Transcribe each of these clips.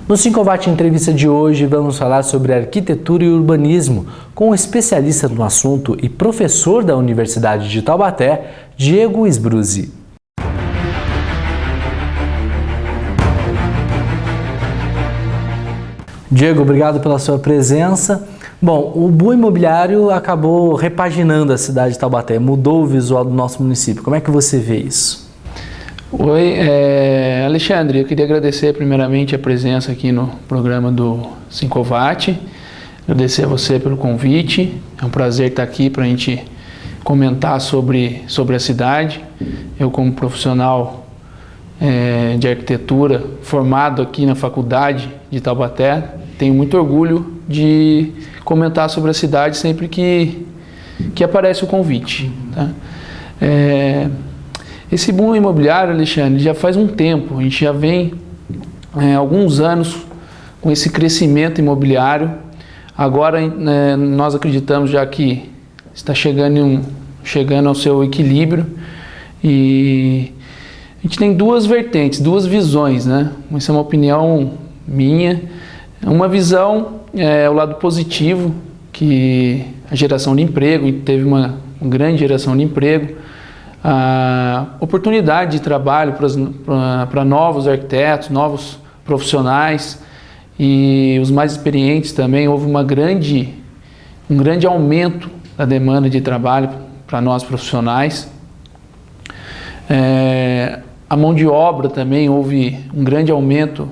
No 5watt Entrevista de hoje, vamos falar sobre arquitetura e urbanismo com um especialista no assunto e professor da Universidade de Taubaté, Diego Sbruzzi. Diego, obrigado pela sua presença. Bom, o boom imobiliário acabou repaginando a cidade de Taubaté, mudou o visual do nosso município. Como é que você vê isso? Oi, Alexandre, eu queria agradecer primeiramente a presença aqui no programa do 5watt, agradecer a você pelo convite, é um prazer estar aqui para a gente comentar sobre a cidade. Eu, como profissional de arquitetura, formado aqui na Faculdade de Taubaté, tenho muito orgulho de comentar sobre a cidade sempre que aparece o convite. Tá? Esse boom imobiliário, Alexandre, já faz um tempo, a gente já vem alguns anos com esse crescimento imobiliário. Agora nós acreditamos já que está chegando ao seu equilíbrio e a gente tem duas vertentes, duas visões, né? Essa é uma opinião minha. Uma visão é o lado positivo, que a geração de emprego, teve uma grande geração de emprego, a oportunidade de trabalho para novos arquitetos, novos profissionais e os mais experientes também. Houve um grande aumento da demanda de trabalho para nós profissionais. A mão de obra também, houve um grande aumento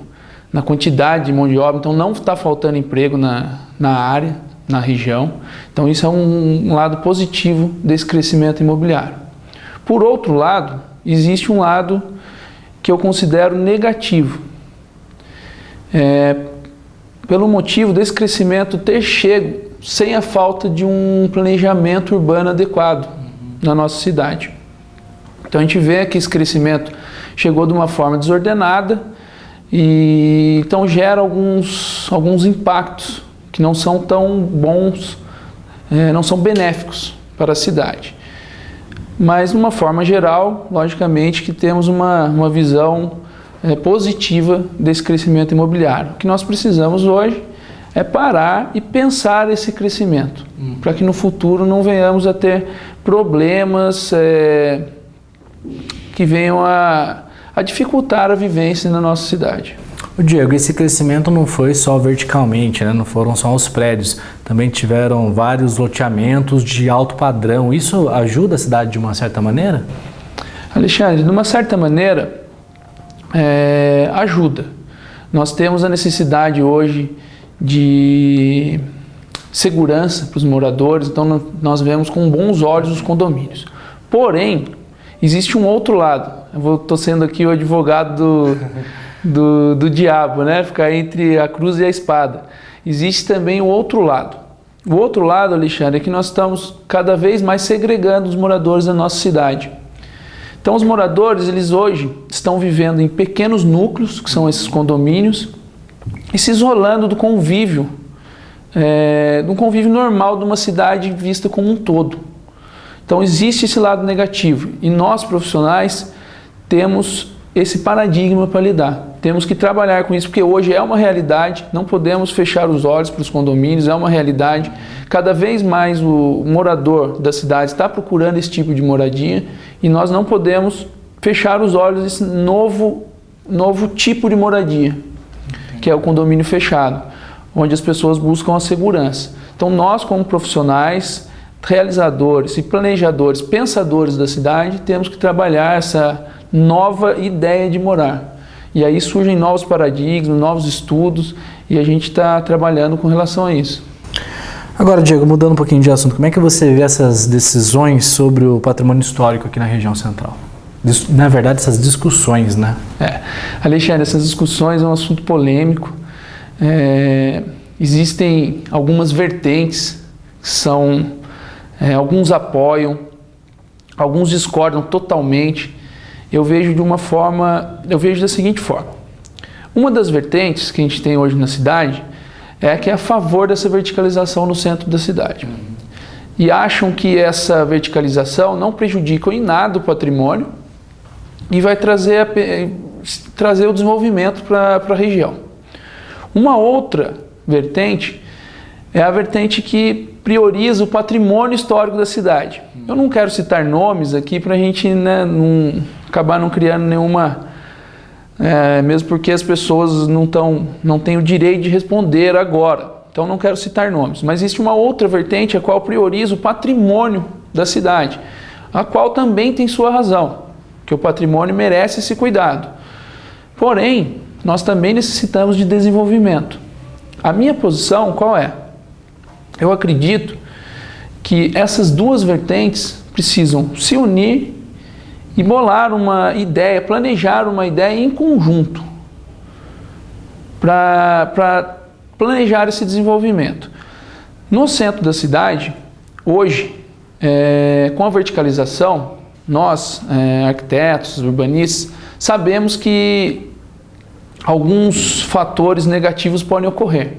na quantidade de mão de obra, então não está faltando emprego na área, na região. Então isso é um lado positivo desse crescimento imobiliário. Por outro lado, existe um lado que eu considero negativo, pelo motivo desse crescimento ter chego sem a falta de um planejamento urbano adequado na nossa cidade. Então a gente vê que esse crescimento chegou de uma forma desordenada e então gera alguns impactos que não são tão bons, não são benéficos para a cidade. Mas de uma forma geral, logicamente que temos uma visão positiva desse crescimento imobiliário. O que nós precisamos hoje é parar e pensar esse crescimento, para que no futuro não venhamos a ter problemas que venham a dificultar a vivência na nossa cidade. Diego, esse crescimento não foi só verticalmente, né? Não foram só os prédios, também tiveram vários loteamentos de alto padrão. Isso ajuda a cidade de uma certa maneira? Alexandre, de uma certa maneira, ajuda. Nós temos a necessidade hoje de segurança para os moradores, então nós vemos com bons olhos os condomínios. Porém, existe um outro lado. Eu estou sendo aqui o advogado do diabo, né? Ficar entre a cruz e a espada. Existe também o outro lado. O outro lado, Alexandre, é que nós estamos cada vez mais segregando os moradores da nossa cidade. Então os moradores, eles hoje estão vivendo em pequenos núcleos, que são esses condomínios, e se isolando do convívio normal de uma cidade vista como um todo. Então existe esse lado negativo e nós profissionais temos esse paradigma para lidar. Temos que trabalhar com isso porque hoje é uma realidade, não podemos fechar os olhos para os condomínios, é uma realidade. Cada vez mais o morador da cidade está procurando esse tipo de moradia e nós não podemos fechar os olhos a esse novo tipo de moradia, que é o condomínio fechado, onde as pessoas buscam a segurança. Então nós, como profissionais, realizadores e planejadores, pensadores da cidade, temos que trabalhar essa nova ideia de morar. E aí surgem novos paradigmas, novos estudos, e a gente está trabalhando com relação a isso. Agora, Diego, mudando um pouquinho de assunto, como é que você vê essas decisões sobre o patrimônio histórico aqui na região central? Na verdade, essas discussões, né? Alexandre, essas discussões é um assunto polêmico. Existem algumas vertentes que são... alguns apoiam, alguns discordam totalmente. Eu vejo da seguinte forma. Uma das vertentes que a gente tem hoje na cidade é que é a favor dessa verticalização no centro da cidade. E acham que essa verticalização não prejudica em nada o patrimônio e vai trazer o desenvolvimento para a região. Uma outra vertente é a vertente que prioriza o patrimônio histórico da cidade. Eu não quero citar nomes aqui para a gente, né, acabar não criando nenhuma... mesmo porque as pessoas não têm o direito de responder agora. Então não quero citar nomes. Mas existe uma outra vertente a qual prioriza o patrimônio da cidade, a qual também tem sua razão, que o patrimônio merece esse cuidado. Porém, nós também necessitamos de desenvolvimento. A minha posição qual é? Eu acredito que essas duas vertentes precisam se unir e bolar uma ideia, planejar uma ideia em conjunto para planejar esse desenvolvimento. No centro da cidade, hoje, com a verticalização, nós, arquitetos, urbanistas, sabemos que alguns fatores negativos podem ocorrer.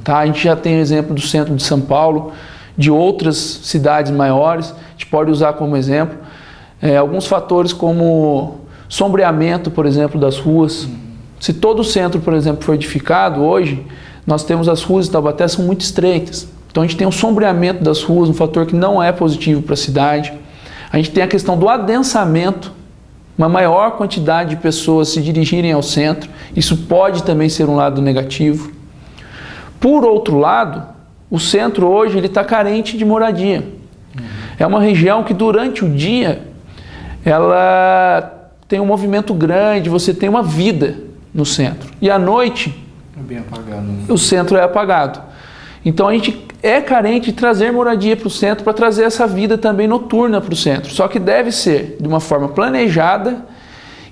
Tá? A gente já tem o exemplo do centro de São Paulo, de outras cidades maiores, a gente pode usar como exemplo. Alguns fatores como sombreamento, por exemplo, das ruas. Se todo o centro, por exemplo, for edificado hoje, nós temos as ruas de Taubaté são muito estreitas. Então a gente tem um sombreamento das ruas, um fator que não é positivo para a cidade. A gente tem a questão do adensamento, uma maior quantidade de pessoas se dirigirem ao centro. Isso pode também ser um lado negativo. Por outro lado, o centro hoje ele está carente de moradia. É uma região que durante o dia ela tem um movimento grande, você tem uma vida no centro. E à noite, bem apagado, né? O centro é apagado. Então a gente é carente de trazer moradia para o centro, para trazer essa vida também noturna para o centro. Só que deve ser de uma forma planejada,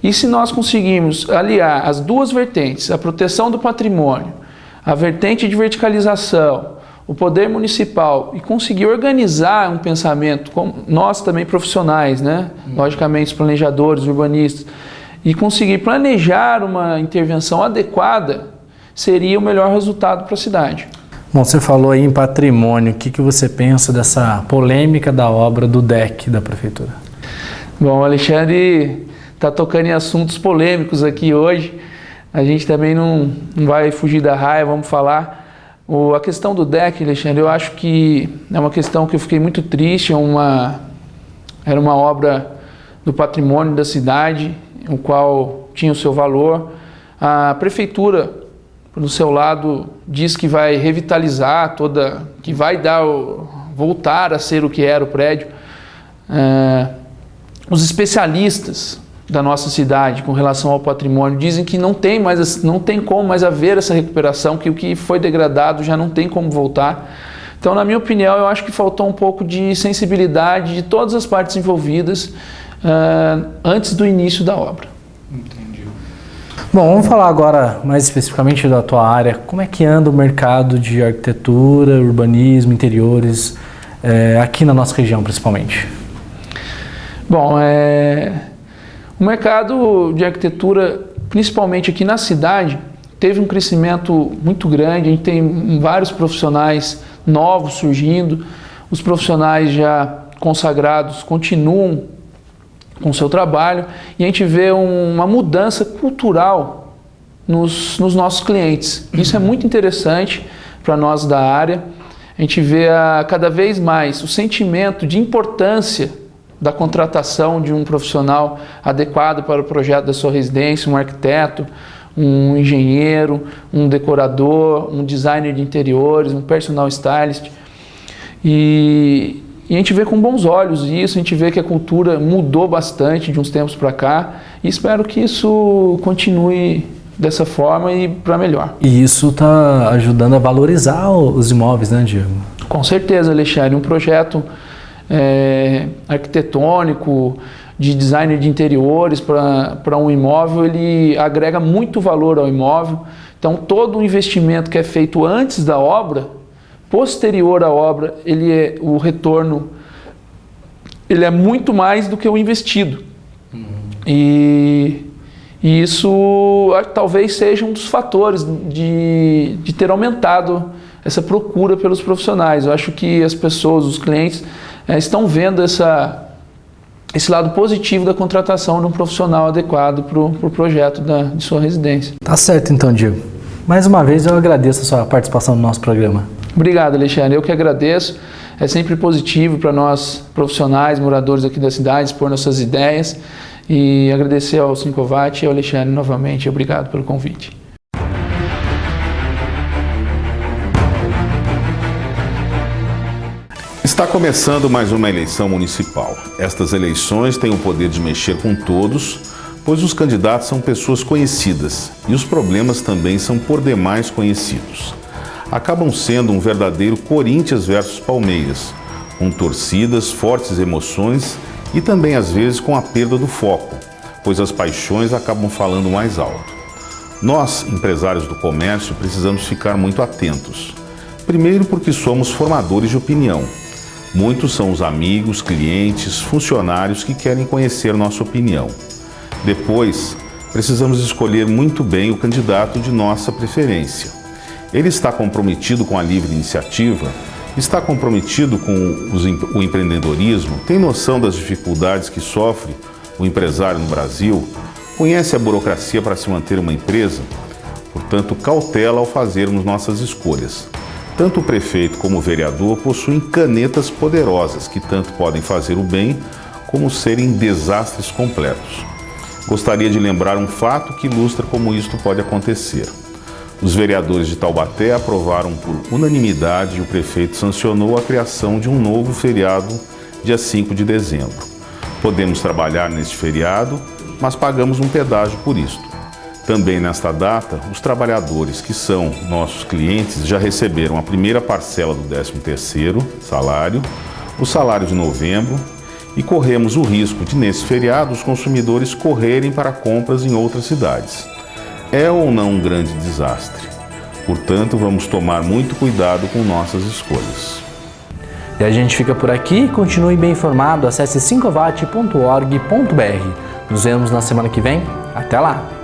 e se nós conseguirmos aliar as duas vertentes, a proteção do patrimônio, a vertente de verticalização, o poder municipal, e conseguir organizar um pensamento, como nós também profissionais, né? Logicamente os planejadores, urbanistas, e conseguir planejar uma intervenção adequada, seria o melhor resultado para a cidade. Bom, você falou aí em patrimônio, o que você pensa dessa polêmica da obra do DEC da Prefeitura? Bom, o Alexandre está tocando em assuntos polêmicos aqui hoje, a gente também não vai fugir da raia, vamos falar. A questão do DEC, Alexandre, eu acho que é uma questão que eu fiquei muito triste, era uma obra do patrimônio da cidade, o qual tinha o seu valor. A Prefeitura, do seu lado, diz que vai revitalizar que vai voltar a ser o que era o prédio. Os especialistas da nossa cidade com relação ao patrimônio dizem que não tem como mais haver essa recuperação, que o que foi degradado já não tem como voltar. Então, na minha opinião, eu acho que faltou um pouco de sensibilidade de todas as partes envolvidas antes do início da obra. Entendi. Bom, vamos falar agora mais especificamente da tua área. Como é que anda o mercado de arquitetura, urbanismo, interiores, aqui na nossa região principalmente? Bom, o mercado de arquitetura, principalmente aqui na cidade, teve um crescimento muito grande. A gente tem vários profissionais novos surgindo, os profissionais já consagrados continuam com o seu trabalho, e a gente vê uma mudança cultural nos nossos clientes. Isso é muito interessante para nós da área. A gente vê cada vez mais o sentimento de importância da contratação de um profissional adequado para o projeto da sua residência, um arquiteto, um engenheiro, um decorador, um designer de interiores, um personal stylist. E a gente vê com bons olhos isso, a gente vê que a cultura mudou bastante de uns tempos para cá, e espero que isso continue dessa forma e para melhor. E isso está ajudando a valorizar os imóveis, né, Diego? Com certeza, Alexandre. Um projeto arquitetônico, de designer de interiores para um imóvel, ele agrega muito valor ao imóvel. Então, todo o investimento que é feito antes da obra, posterior à obra, o retorno ele é muito mais do que o investido. E isso talvez seja um dos fatores de ter aumentado essa procura pelos profissionais. Eu acho que as pessoas, os clientes, estão vendo esse lado positivo da contratação de um profissional adequado para o projeto de sua residência. Tá certo então, Diego. Mais uma vez eu agradeço a sua participação no nosso programa. Obrigado, Alexandre. Eu que agradeço. É sempre positivo para nós, profissionais, moradores aqui da cidade, expor nossas ideias. E agradecer ao 5watt e ao Alexandre novamente. Obrigado pelo convite. Está começando mais uma eleição municipal. Estas eleições têm o poder de mexer com todos, pois os candidatos são pessoas conhecidas e os problemas também são por demais conhecidos. Acabam sendo um verdadeiro Corinthians versus Palmeiras, com torcidas, fortes emoções e também às vezes com a perda do foco, pois as paixões acabam falando mais alto. Nós, empresários do comércio, precisamos ficar muito atentos. Primeiro porque somos formadores de opinião. Muitos são os amigos, clientes, funcionários que querem conhecer nossa opinião. Depois, precisamos escolher muito bem o candidato de nossa preferência. Ele está comprometido com a livre iniciativa? Está comprometido com o empreendedorismo? Tem noção das dificuldades que sofre o empresário no Brasil? Conhece a burocracia para se manter uma empresa? Portanto, cautela ao fazermos nossas escolhas. Tanto o prefeito como o vereador possuem canetas poderosas que tanto podem fazer o bem como serem desastres completos. Gostaria de lembrar um fato que ilustra como isto pode acontecer. Os vereadores de Taubaté aprovaram por unanimidade e o prefeito sancionou a criação de um novo feriado dia 5 de dezembro. Podemos trabalhar neste feriado, mas pagamos um pedágio por isto. Também nesta data, os trabalhadores que são nossos clientes já receberam a primeira parcela do 13º salário, o salário de novembro e corremos o risco de, nesse feriado, os consumidores correrem para compras em outras cidades. É ou não um grande desastre? Portanto, vamos tomar muito cuidado com nossas escolhas. E a gente fica por aqui. Continue bem informado. Acesse 5watt.org.br. Nos vemos na semana que vem. Até lá!